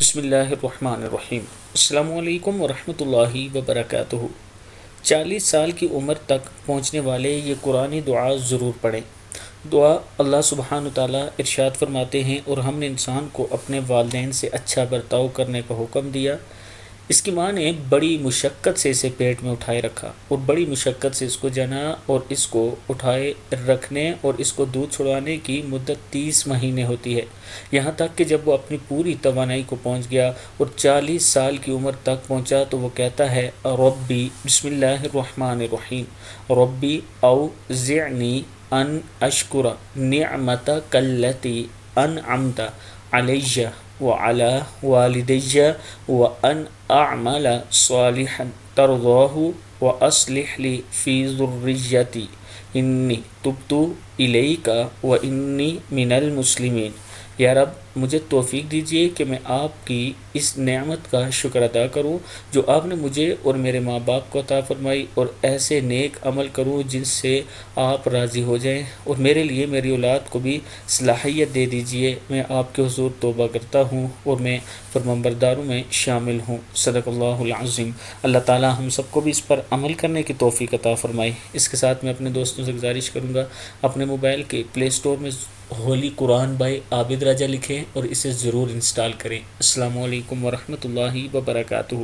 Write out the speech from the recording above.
بسم اللہ الرحمن الرحیم۔ السلام علیکم ورحمۃ اللہ وبرکاتہ۔ 40 سال کی عمر تک پہنچنے والے یہ قرآنی دعا ضرور پڑھیں۔ دعا اللہ سبحانہ تعالیٰ ارشاد فرماتے ہیں، اور ہم نے انسان کو اپنے والدین سے اچھا برتاؤ کرنے کا حکم دیا۔ اس کی ماں نے بڑی مشقت سے اسے پیٹ میں اٹھائے رکھا اور بڑی مشقت سے اس کو جنا، اور اس کو اٹھائے رکھنے اور اس کو دودھ چھڑوانے کی مدت 30 مہینے ہوتی ہے، یہاں تک کہ جب وہ اپنی پوری توانائی کو پہنچ گیا اور 40 سال کی عمر تک پہنچا تو وہ کہتا ہے ربی، بسم اللہ الرحمن الرحیم، ربی اوزعنی ان اشکر نعمتک التی انعمت علی وعلی والدی وان اعمل صالحا ترضاہ واصلح لی فی ذریتی انی تبت الیک وانی من المسلمین۔ یا رب، مجھے توفیق دیجیے کہ میں آپ کی اس نعمت کا شکر ادا کروں جو آپ نے مجھے اور میرے ماں باپ کو عطا فرمائی، اور ایسے نیک عمل کروں جن سے آپ راضی ہو جائیں، اور میرے لیے میری اولاد کو بھی صلاحیت دے دیجیے۔ میں آپ کے حضور توبہ کرتا ہوں اور میں فرمانبرداروں میں شامل ہوں۔ صدق اللہ العظیم۔ اللہ تعالی ہم سب کو بھی اس پر عمل کرنے کی توفیق عطا فرمائے۔ اس کے ساتھ میں اپنے دوستوں سے گزارش کروں گا، اپنے موبائل کے پلے اسٹور میں ہولی قرآن بائی عابد راجہ لکھیں اور اسے ضرور انسٹال کریں۔ السلام علیکم ورحمۃ اللہ وبرکاتہ۔